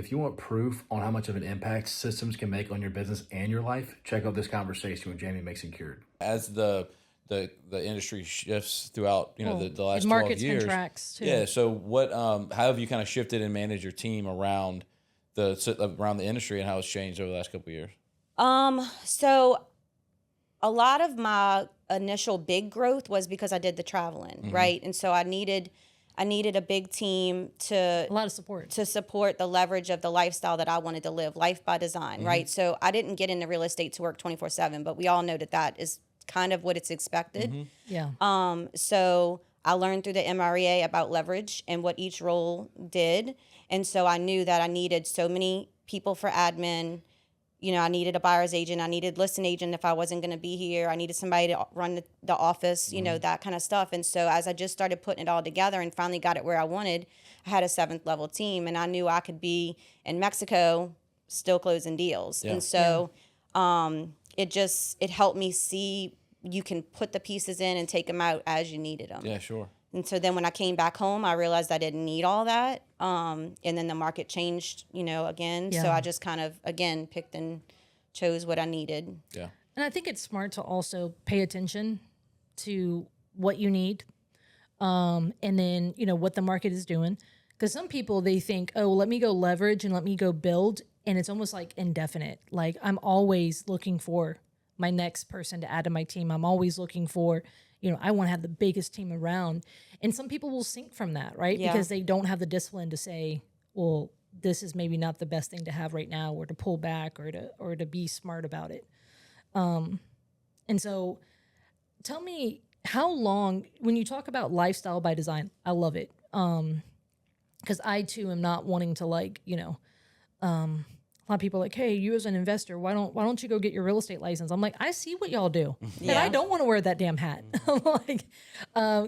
if you want proof on how much of an impact systems can make on your business and your life, check out this conversation with Jamie Mixon Cure. As the industry shifts throughout, the last 12 markets years. contracts too. Yeah. So what, how have you kind of shifted and managed your team around the industry and how it's changed over the last couple of years? So a lot of my initial big growth was because I did the traveling, right? And so I needed a big team A lot of support. to support the leverage of the lifestyle that I wanted to live, life by design, right? So I didn't get into real estate to work 24/7, but we all know that is kind of what it's expected. Yeah. So I learned through the MREA about leverage and what each role did. And so I knew that I needed so many people for admin. I needed a buyer's agent. I needed listing agent if I wasn't going to be here. I needed somebody to run the office, that kind of stuff. And so as I just started putting it all together and finally got it where I wanted, I had a 7th level team, and I knew I could be in Mexico still closing deals. Yeah. And so it helped me see you can put the pieces in and take them out as you needed them. Yeah, sure. And so then when I came back home, I realized I didn't need all that. And then the market changed, again. So Yeah. I just kind of, again, picked and chose what I needed. Yeah. And I think it's smart to also pay attention to what you need, and then, what the market is doing. Because some people, they think, oh, let me go leverage and let me go build. And it's almost like indefinite. Like I'm always looking for my next person to add to my team. I'm always looking for, I want to have the biggest team around. And some people will sink from that, right? Yeah. Because they don't have the discipline to say, well, this is maybe not the best thing to have right now, or to pull back, or to be smart about it. And so tell me, how long, when you talk about lifestyle by design, I love it. Because I too am not wanting to a lot of people are like, hey, you as an investor, why don't you go get your real estate license? I'm like, I see what y'all do, and I don't want to wear that damn hat. I'm like,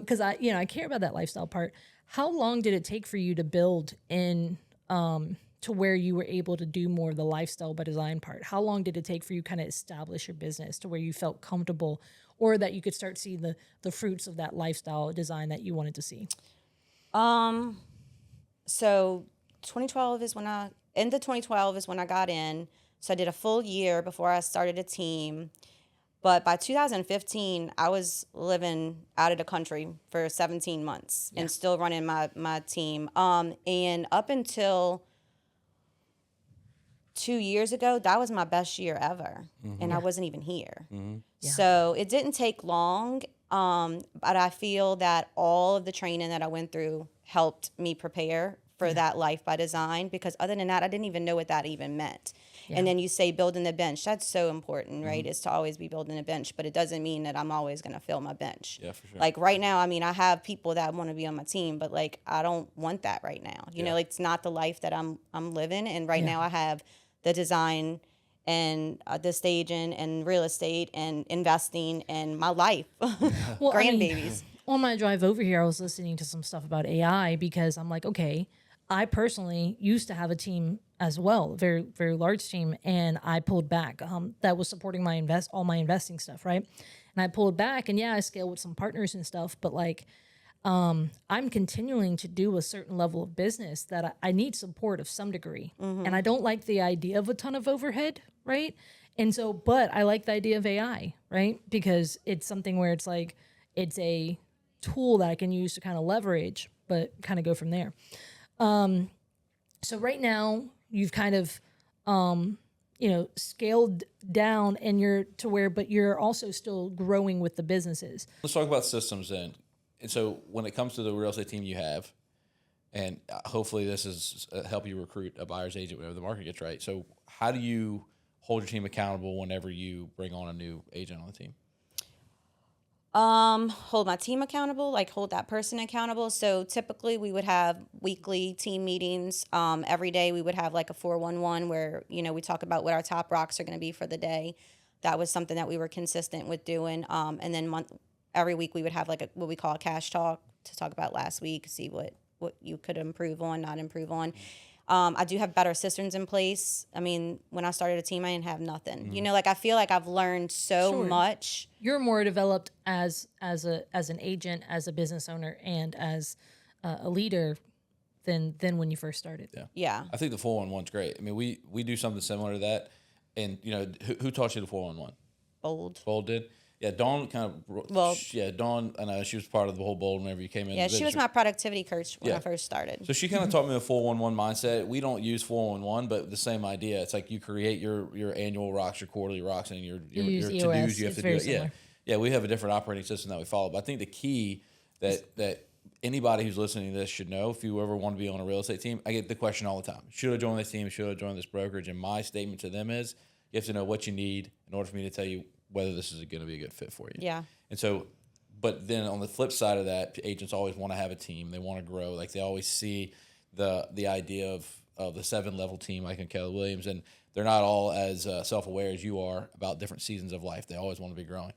because I care about that lifestyle part. How long did it take for you to build in to where you were able to do more of the lifestyle by design part? How long did it take for you kind of establish your business to where you felt comfortable, or that you could start seeing the fruits of that lifestyle design that you wanted to see? So 2012 is when end of 2012 is when I got in. So I did a full year before I started a team. But by 2015, I was living out of the country for 17 months and still running my team. And up until 2 years ago, that was my best year ever. And I wasn't even here. So it didn't take long. But I feel that all of the training that I went through helped me prepare for that life by design, because other than that, I didn't even know what that even meant. Yeah. And then you say building the bench. That's so important, right? Is to always be building a bench, but it doesn't mean that I'm always going to fill my bench. Yeah, for sure. Like right now, I mean, I have people that want to be on my team, but like I don't want that right now. You know, like it's not the life that I'm living. And right now I have the design and the staging and real estate and investing and my life, Well, grandbabies. On my drive over here, I was listening to some stuff about AI, because I'm like, okay, I personally used to have a team as well, a very, very large team, and I pulled back. That was supporting all my investing stuff, right? And I pulled back, and I scaled with some partners and stuff, but like, I'm continuing to do a certain level of business that I need support of some degree, and I don't like the idea of a ton of overhead, right? And so, but I like the idea of AI, right? Because it's something where it's like, it's a tool that I can use to kind of leverage, but kind of go from there. So right now you've kind of, scaled down, and but you're also still growing with the businesses. Let's talk about systems then. And so when it comes to the real estate team you have, and hopefully this is help you recruit a buyer's agent whenever the market gets right. So how do you hold your team accountable whenever you bring on a new agent on the team? Hold my team accountable, like hold that person accountable. So typically we would have weekly team meetings. Every day we would have like a 411 where, we talk about what our top rocks are going to be for the day. That was something that we were consistent with doing. And then every week we would have like what we call a cash talk to talk about last week, see what you could improve on, not improve on. I do have better systems in place. I mean, when I started a team, I didn't have nothing. I feel like I've learned so much. You're more developed as an agent, as a business owner, and as a leader than when you first started. Yeah. I think the 411's great. I mean, we do something similar to that. And, you know, who taught you the 411? Bold. Bold did? Yeah, Dawn Dawn, I know she was part of the whole Bold whenever you came in. Yeah, she was my productivity coach when Yeah. I first started. So she kind of taught me the 411 mindset. We don't use 411, but the same idea. It's like you create your annual rocks, your quarterly rocks, and your use to-dos. EOS. You have It's to do very it. Yeah. similar. Yeah, we have a different operating system that we follow. But I think the key that anybody who's listening to this should know, if you ever want to be on a real estate team, I get the question all the time. Should I join this team? Should I join this brokerage? And my statement to them is, you have to know what you need in order for me to tell you whether this is going to be a good fit for you. Yeah. And so, but then on the flip side of that, agents always want to have a team. They want to grow. Like they always see the idea of the 7-level team, like in Keller Williams, and they're not all as self-aware as you are about different seasons of life. They always want to be growing.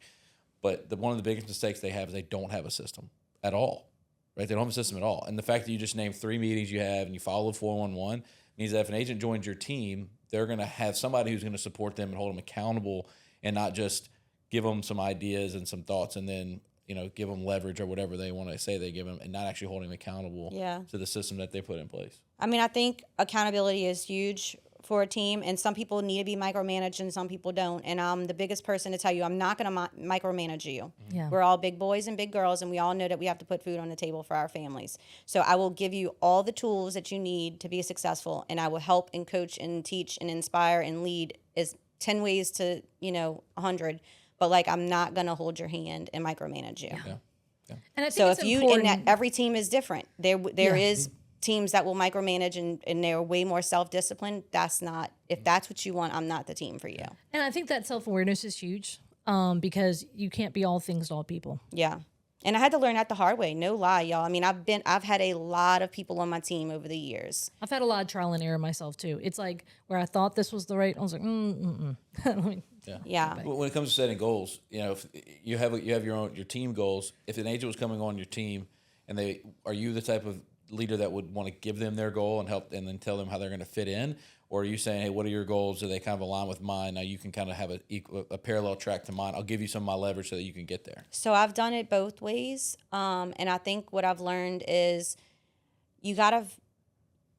But one of the biggest mistakes they have is they don't have a system at all, right? They don't have a system at all. And the fact that you just named 3 meetings you have and you follow 411 means that if an agent joins your team, they're going to have somebody who's going to support them and hold them accountable and not just give them some ideas and some thoughts and then, you know, give them leverage or whatever they want to say they give them and not actually holding them accountable to the system that they put in place. I mean, I think accountability is huge for a team, and some people need to be micromanaged and some people don't. And I'm the biggest person to tell you, I'm not going to micromanage you. Yeah. We're all big boys and big girls, and we all know that we have to put food on the table for our families. So I will give you all the tools that you need to be successful, and I will help and coach and teach and inspire and lead is 10 ways to, 100. But like, I'm not going to hold your hand and micromanage you. Yeah. And I think So it's if you, important. and that every team is different. There is teams that will micromanage and they're way more self-disciplined. That's not, if that's what you want, I'm not the team for you. And I think that self-awareness is huge because you can't be all things to all people. Yeah. And I had to learn that the hard way. No lie, y'all. I mean, I've had a lot of people on my team over the years. I've had a lot of trial and error myself too. It's like where I thought this was the right, I was like, Let me- Yeah. When it comes to setting goals, if you have your team goals, if an agent was coming on your team and are you the type of leader that would want to give them their goal and help and then tell them how they're going to fit in? Or are you saying, hey, what are your goals? Do they kind of align with mine? Now you can kind of have a parallel track to mine. I'll give you some of my leverage so that you can get there. So I've done it both ways. And I think what I've learned is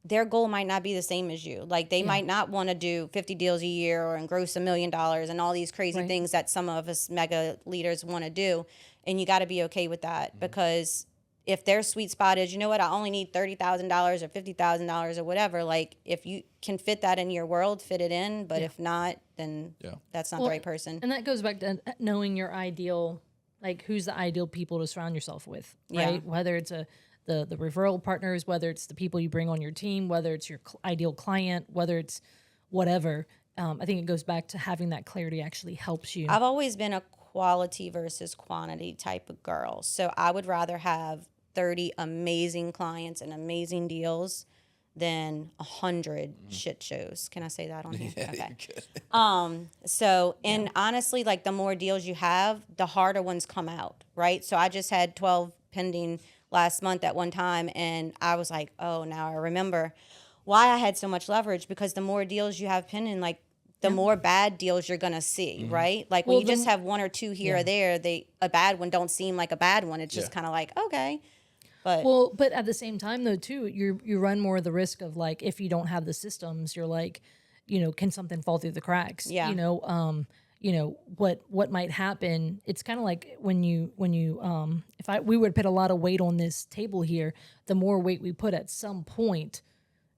their goal might not be the same as you. Like they might not want to do 50 deals a year or gross $1 million and all these crazy things that some of us mega leaders want to do. And you got to be okay with that because if their sweet spot is, you know what, I only need $30,000 or $50,000 or whatever, like if you can fit that in your world, fit it in. But if not, then that's not the right person. And that goes back to knowing your ideal, like who's the ideal people to surround yourself with, right? Yeah. Whether it's the referral partners, whether it's the people you bring on your team, whether it's your ideal client, whether it's whatever. I think it goes back to having that clarity actually helps you. I've always been a quality versus quantity type of girl. So I would rather have 30 amazing clients and amazing deals than 100 shit shows. Can I say that on here? Okay. So, and honestly, like the more deals you have, the harder ones come out, right? So I just had 12 pending last month at one time, and I was like, oh, now I remember why I had so much leverage, because the more deals you have pending, like the more bad deals you're gonna see, right? Like when you just have 1 or 2 here or there, a bad one don't seem like a bad one. It's just kind of like, okay. But but at the same time though too, you run more of the risk of like, if you don't have the systems, you're like, can something fall through the cracks? Yeah. What might happen. It's kind of like when you we would put a lot of weight on this table here, the more weight we put at some point,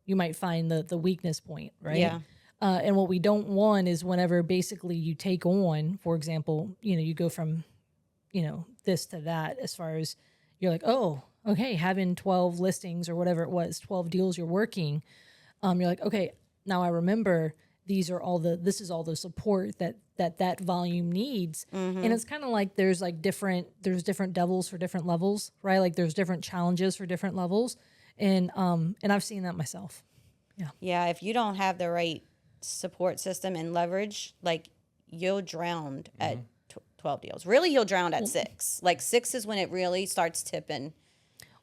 you might find the weakness point, right? Yeah. And what we don't want is whenever basically you take on, for example, you go from, this to that, as far as you're like, oh, okay, having 12 listings or whatever it was, 12 deals you're working. You're like, okay, now I remember this is all the support that volume needs. And it's kind of like there's different devils for different levels, right? Like there's different challenges for different levels. And I've seen that myself. yeah, if you don't have the right support system and leverage, like you'll drown at 12 deals. Really, you'll drown at 6. Like 6 is when it really starts tipping.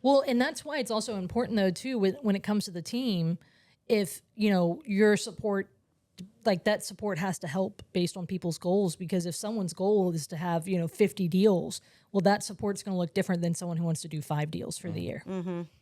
Well, and that's why it's also important though too when it comes to the team, if your support, like that support has to help based on people's goals, because if someone's goal is to have 50 deals, well, that support's going to look different than someone who wants to do 5 deals for the year.